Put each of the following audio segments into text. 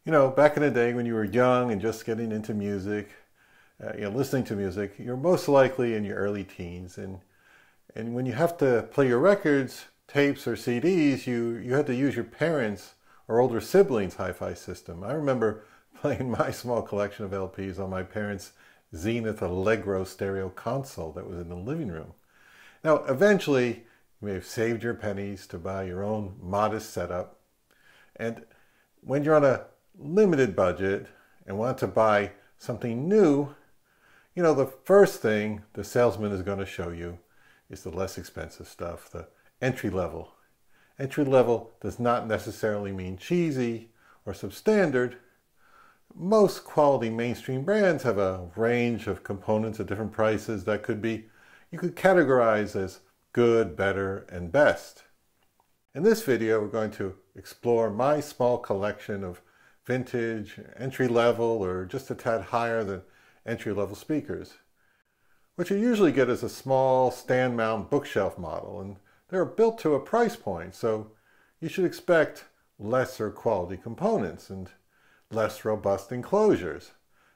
You know, back in the day when you were young and just getting into music, listening to music, you're most likely in your early teens. And when you have to play your records, tapes, or CDs, you had to use your parents' or older siblings' hi-fi system. I remember playing my small collection of LPs on my parents' Zenith Allegro stereo console that was in the living room. Now, eventually, you may have saved your pennies to buy your own modest setup. And when you're on a limited budget and want to buy something new, the first thing the salesman is going to show you is the less expensive stuff, the entry level. Entry level does not necessarily mean cheesy or substandard. Most quality mainstream brands have a range of components at different prices that you could categorize as good, better, and best. In this video, we're going to explore my small collection of vintage, entry-level, or just a tad higher than entry-level speakers. What you usually get is a small stand-mount bookshelf model, and they're built to a price point, so you should expect lesser quality components and less robust enclosures.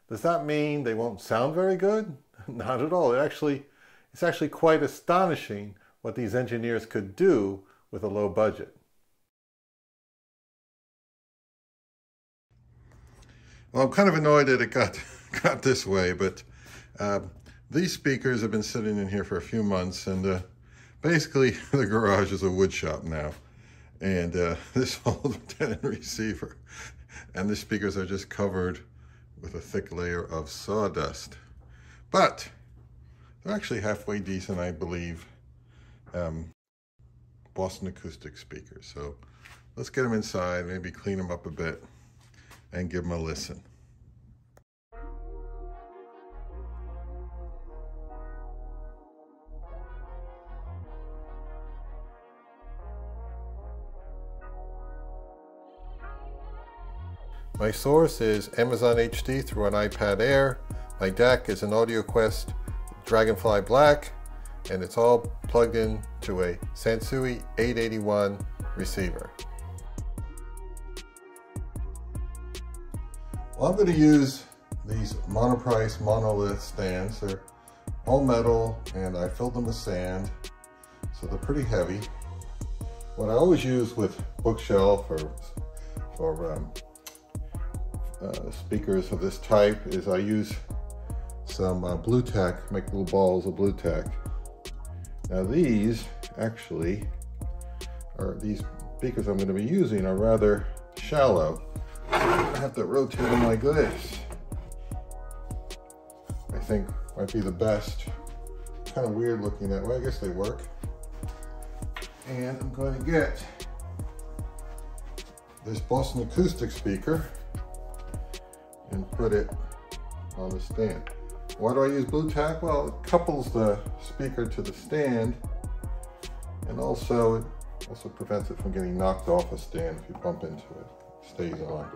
Does that mean they won't sound very good? Not at all. It's actually quite astonishing what these engineers could do with a low budget. Well, I'm kind of annoyed that it got this way, but these speakers have been sitting in here for a few months, and basically the garage is a wood shop now. And this old antenna receiver and the speakers are just covered with a thick layer of sawdust. But they're actually halfway decent, I believe. Boston Acoustic speakers. So let's get them inside, maybe clean them up a bit, and give them a listen. My source is Amazon HD through an iPad Air. My DAC is an Audioquest Dragonfly Black, and it's all plugged in to a Sansui 881 receiver. Well, I'm going to use these Monoprice Monolith stands. They're all metal, and I filled them with sand, so they're pretty heavy. What I always use with bookshelf or speakers of this type is I use some blue tack, make little balls of blue tack. Now these speakers I'm going to be using are rather shallow. I have to rotate them like this. I think might be the best. Kind of weird looking that way. I guess they work. And I'm going to get this Boston Acoustic speaker and put it on the stand. Why do I use blue tack? Well, it couples the speaker to the stand, and also it prevents it from getting knocked off a stand if you bump into it. It stays on.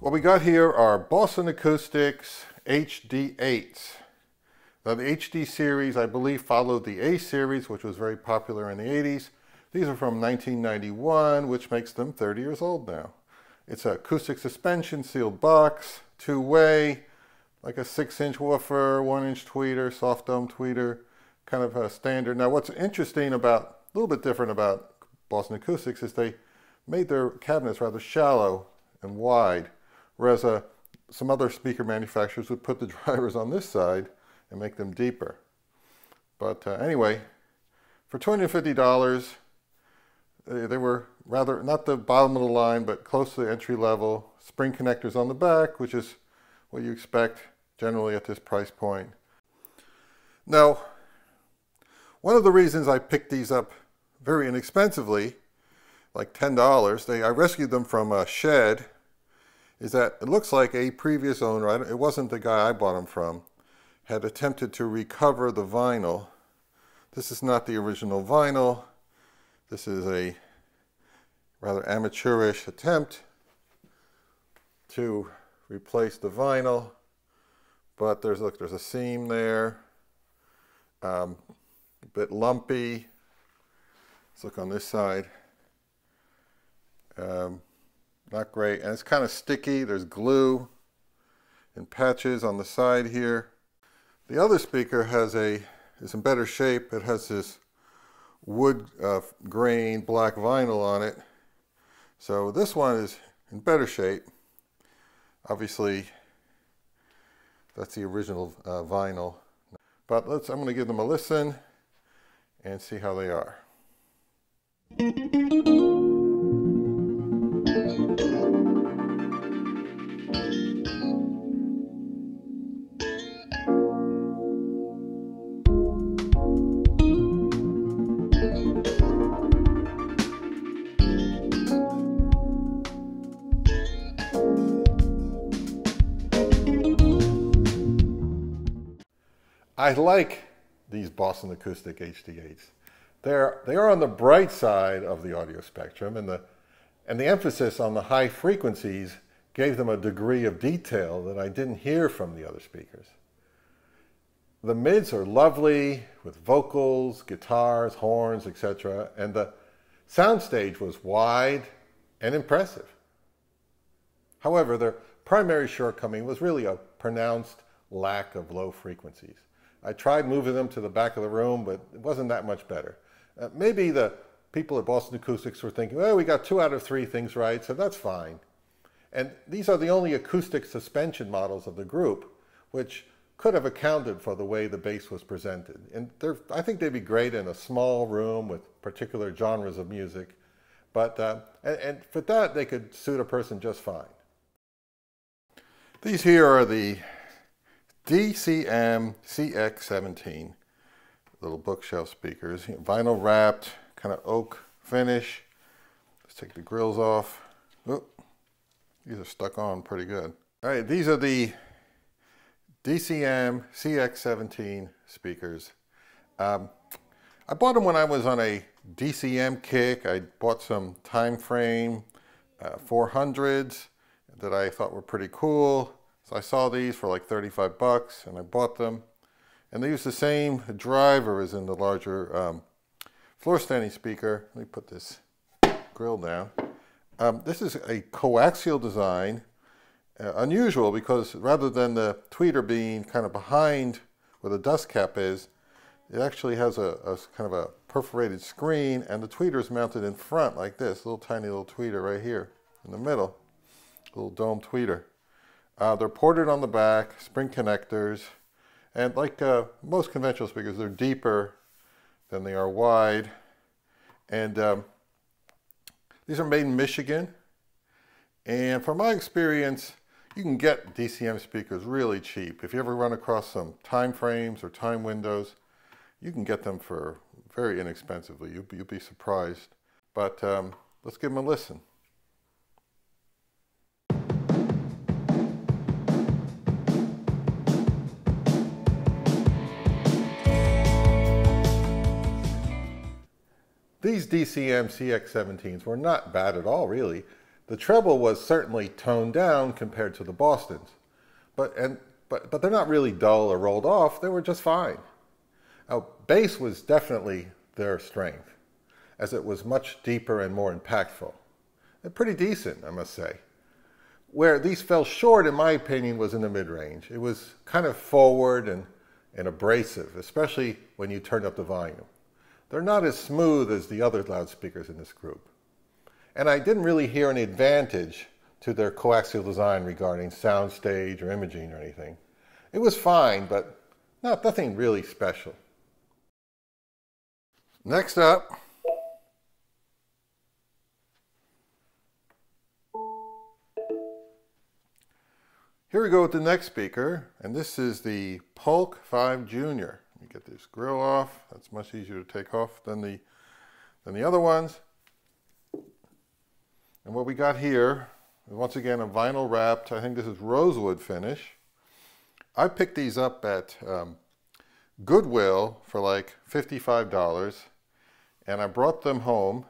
What we got here are Boston Acoustics HD8s. Now the HD series, I believe, followed the A series, which was very popular in the 80s. These are from 1991, which makes them 30 years old now. It's an acoustic suspension sealed box, two-way, like a 6-inch woofer, 1-inch tweeter, soft dome tweeter, kind of a standard. Now what's interesting a little bit different about Boston Acoustics is they made their cabinets rather shallow and wide, whereas some other speaker manufacturers would put the drivers on this side and make them deeper. But anyway, for $250, they were rather, not the bottom of the line, but close to the entry level. Spring connectors on the back, which is what you expect generally at this price point. Now, one of the reasons I picked these up very inexpensively, like $10, I rescued them from a shed, is that it looks like a previous owner, it wasn't the guy I bought them from, had attempted to recover the vinyl. This is not the original vinyl. This is a rather amateurish attempt to replace the vinyl, but there's a seam there, a bit lumpy. Let's look on this side. Not great, and it's kind of sticky. There's glue and patches on the side here. The other speaker is in better shape. It has this wood grain black vinyl on it. So this one is in better shape. Obviously, that's the original vinyl. But I'm going to give them a listen and see how they are. I like these Boston Acoustic HDHs. They are on the bright side of the audio spectrum, and the emphasis on the high frequencies gave them a degree of detail that I didn't hear from the other speakers. The mids are lovely with vocals, guitars, horns, etc., and the soundstage was wide and impressive. However, their primary shortcoming was really a pronounced lack of low frequencies. I tried moving them to the back of the room, but it wasn't that much better. Maybe the people at Boston Acoustics were thinking, well, we got 2 out of 3 things right, so that's fine. And these are the only acoustic suspension models of the group, which could have accounted for the way the bass was presented. And I think they'd be great in a small room with particular genres of music. But and for that, they could suit a person just fine. These here are the DCM CX17 little bookshelf speakers, vinyl wrapped, kind of oak finish. Let's take the grills off. Oh, these are stuck on pretty good. All right, these are the DCM CX17 speakers. I bought them when I was on a DCM kick. I bought some time frame 400s that I thought were pretty cool. So I saw these for like 35 bucks and I bought them. And they use the same driver as in the larger floor standing speaker. Let me put this grill down. This is a coaxial design. Unusual because rather than the tweeter being kind of behind where the dust cap is, it actually has a kind of a perforated screen, and the tweeter is mounted in front like this, little tiny little tweeter right here in the middle, little dome tweeter. They're ported on the back, spring connectors, and like most conventional speakers, they're deeper than they are wide. And these are made in Michigan. And from my experience, you can get DCM speakers really cheap. If you ever run across some time frames or time windows, you can get them for very inexpensively. You'll be surprised. But let's give them a listen. These DCM CX17s were not bad at all, really. The treble was certainly toned down compared to the Bostons. But they're not really dull or rolled off. They were just fine. Now, bass was definitely their strength, as it was much deeper and more impactful. And pretty decent, I must say. Where these fell short, in my opinion, was in the mid-range. It was kind of forward and abrasive, especially when you turned up the volume. They're not as smooth as the other loudspeakers in this group. And I didn't really hear any advantage to their coaxial design regarding soundstage or imaging or anything. It was fine, but nothing really special. Next up, here we go with the next speaker, and this is the Polk 5 Junior. Let me get this grill off. That's much easier to take off than the other ones. And what we got here is once again a vinyl wrapped, I think this is rosewood finish. I picked these up at Goodwill for like $55, and I brought them home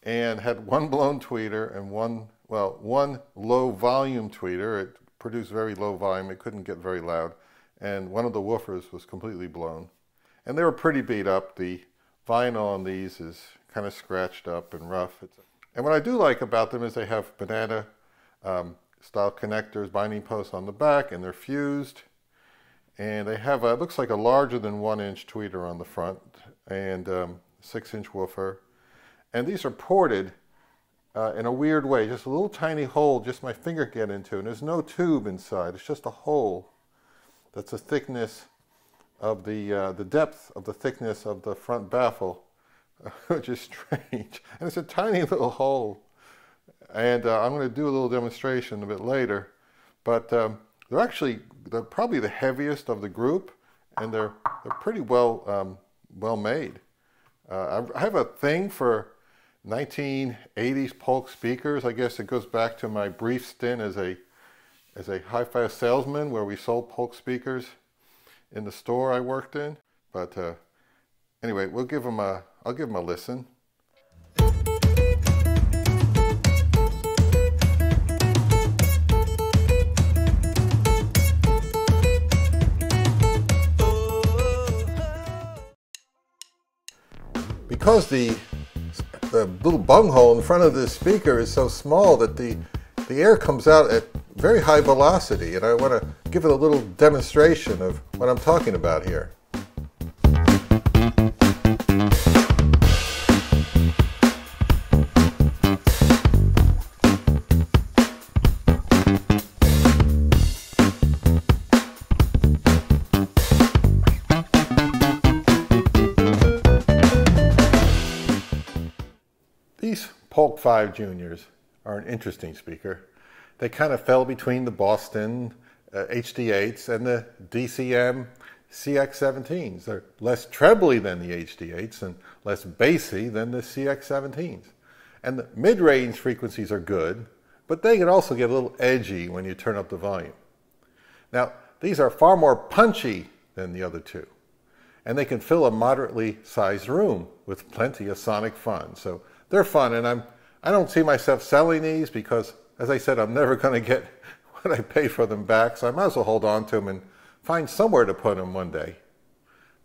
and had one blown tweeter and one low volume tweeter. It produced very low volume, it couldn't get very loud, and one of the woofers was completely blown. And they were pretty beat up. The vinyl on these is kind of scratched up and rough. And what I do like about them is they have banana style connectors, binding posts on the back, and they're fused. And they have it looks like a larger than 1-inch tweeter on the front and 6-inch woofer. And these are ported in a weird way, just a little tiny hole, just my finger can get into, and there's no tube inside. It's just a hole that's the thickness of the depth of the thickness of the front baffle, which is strange. And it's a tiny little hole. And I'm going to do a little demonstration a bit later. But they're probably the heaviest of the group, and they're pretty well made. I have a thing for 1980s Polk speakers. I guess it goes back to my brief stint as a hi-fi salesman, where we sold Polk speakers in the store I worked in. But anyway, I'll give them a listen. Because the little bunghole in front of the speaker is so small that the air comes out at very high velocity, and I want to give it a little demonstration of what I'm talking about here. These Polk 5 Juniors are an interesting speaker. They kind of fell between the Boston HD8s and the DCM CX17s. They're less trebly than the HD8s and less bassy than the CX17s. And the mid-range frequencies are good, but they can also get a little edgy when you turn up the volume. Now, these are far more punchy than the other two, and they can fill a moderately sized room with plenty of sonic fun. So they're fun, and I don't see myself selling these because, as I said, I'm never going to get what I paid for them back, so I might as well hold on to them and find somewhere to put them one day.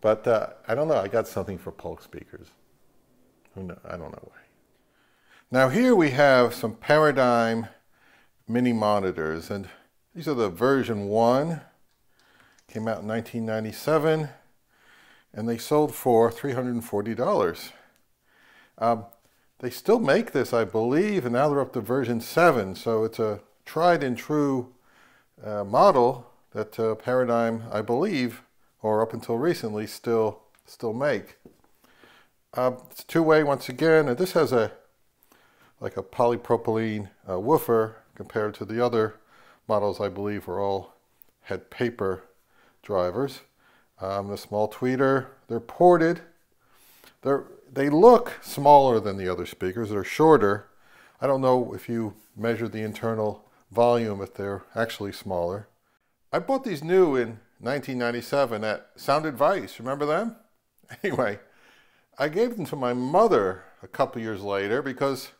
But I don't know, I got something for Polk speakers. Who knows? I don't know why. Now here we have some Paradigm mini monitors, and these are the version 1. Came out in 1997, and they sold for $340. They still make this, I believe, and now they're up to version 7, so it's a tried and true model that Paradigm, I believe, or up until recently, still make. It's two-way once again, and this has like a polypropylene woofer compared to the other models I believe were all had paper drivers. The small tweeter, they're ported. They look smaller than the other speakers. They're shorter. I don't know if you measure the internal volume if they're actually smaller. I bought these new in 1997 at Sound Advice. Remember them? Anyway, I gave them to my mother a couple years later because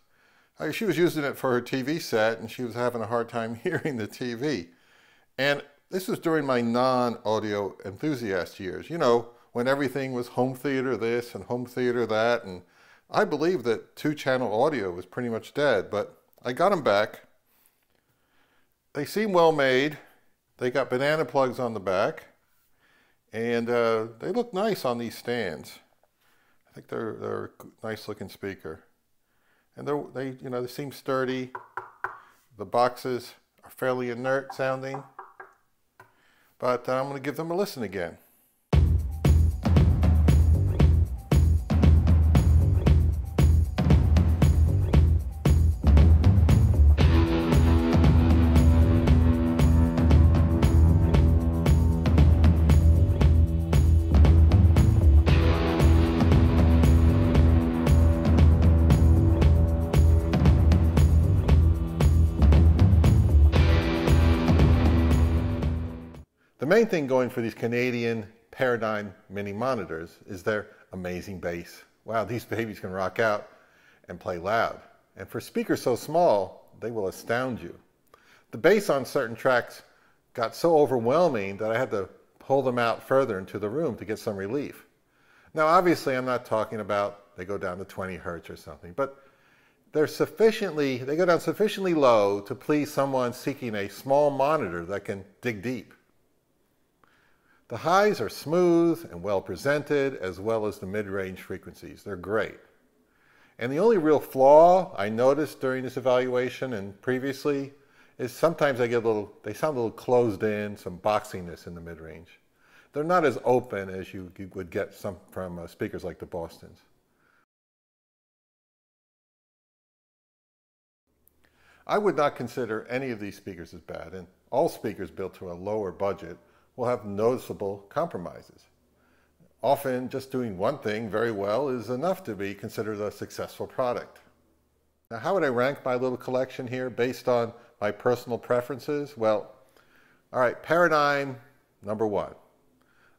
she was using it for her TV set and she was having a hard time hearing the TV. And this was during my non-audio enthusiast years. You know, when everything was home theater this and home theater that, and I believed that 2-channel audio was pretty much dead, but I got them back. They seem well made. They got banana plugs on the back, and they look nice on these stands. I think they're a nice looking speaker, and they seem sturdy. The boxes are fairly inert sounding, but I'm going to give them a listen again. The main thing going for these Canadian Paradigm mini monitors is their amazing bass. Wow, these babies can rock out and play loud. And for speakers so small, they will astound you. The bass on certain tracks got so overwhelming that I had to pull them out further into the room to get some relief. Now, obviously, I'm not talking about they go down to 20 hertz or something, but they go down sufficiently low to please someone seeking a small monitor that can dig deep. The highs are smooth and well presented, as well as the mid-range frequencies. They're great. And the only real flaw I noticed during this evaluation and previously is sometimes they sound a little closed in, some boxiness in the mid-range. They're not as open as you would get from speakers like the Bostons. I would not consider any of these speakers as bad, and all speakers built to a lower budget will have noticeable compromises. Often just doing one thing very well is enough to be considered a successful product. Now, how would I rank my little collection here based on my personal preferences? Well, all right, Paradigm, number 1.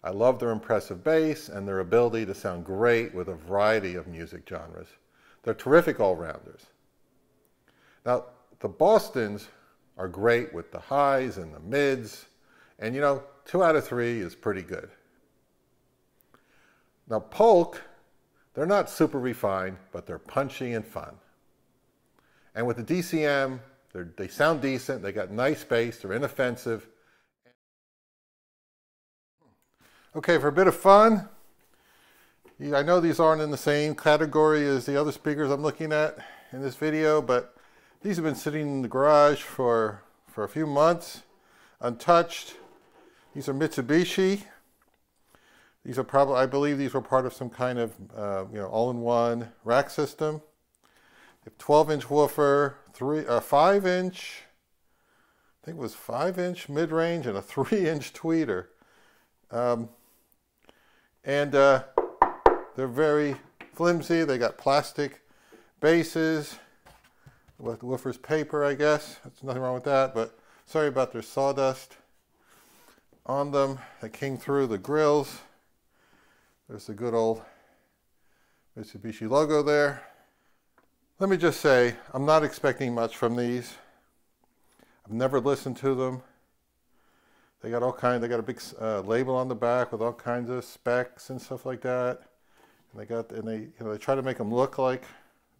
I love their impressive bass and their ability to sound great with a variety of music genres. They're terrific all-rounders. Now, the Bostons are great with the highs and the mids, and 2 out of 3 is pretty good. Now, Polk, they're not super refined, but they're punchy and fun. And with the DCM, they sound decent, they got nice bass, they're inoffensive. Okay, for a bit of fun, I know these aren't in the same category as the other speakers I'm looking at in this video, but these have been sitting in the garage for a few months, untouched. These are Mitsubishi. These are probably, I believe these were part of some kind of, all-in-one rack system. They have 12-inch woofer, 5-inch, I think it was 5-inch mid-range, and a 3-inch tweeter. They're very flimsy. They got plastic bases. The woofer's paper, I guess. There's nothing wrong with that, but sorry about their sawdust on them that came through the grills. There's the good old Mitsubishi logo there. Let me just say, I'm not expecting much from these. I've never listened to them. They got a big label on the back with all kinds of specs and stuff like that. And they try to make them look like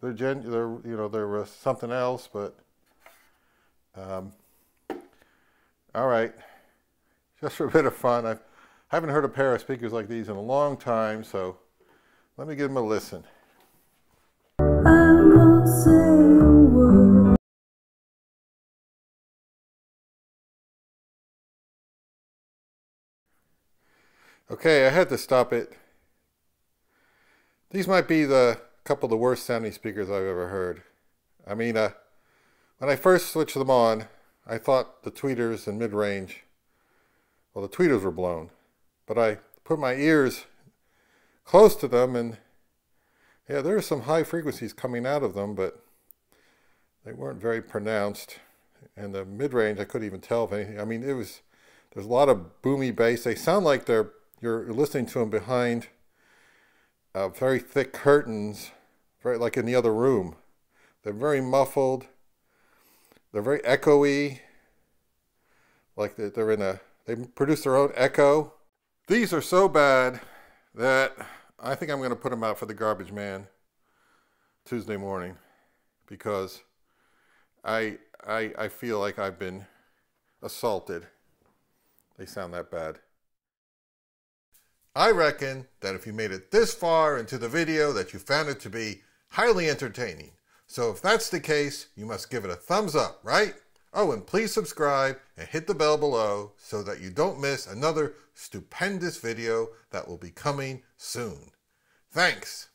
they're something else, but all right, just for a bit of fun. I haven't heard a pair of speakers like these in a long time, so let me give them a listen. Okay, I had to stop it. These might be the couple of the worst sounding speakers I've ever heard. I mean, when I first switched them on, I thought the tweeters and mid-range, well, the tweeters were blown, but I put my ears close to them, and yeah, there were some high frequencies coming out of them, but they weren't very pronounced. And the mid-range, I couldn't even tell if anything. I mean, there's a lot of boomy bass. They sound like you're listening to them behind very thick curtains, like in the other room. They're very muffled. They're very echoey. Like they produce their own echo. These are so bad that I think I'm going to put them out for the garbage man Tuesday morning, because I feel like I've been assaulted. They sound that bad. I reckon that if you made it this far into the video that you found it to be highly entertaining. So if that's the case, you must give it a thumbs up, right? Oh, and please subscribe and hit the bell below so that you don't miss another stupendous video that will be coming soon. Thanks.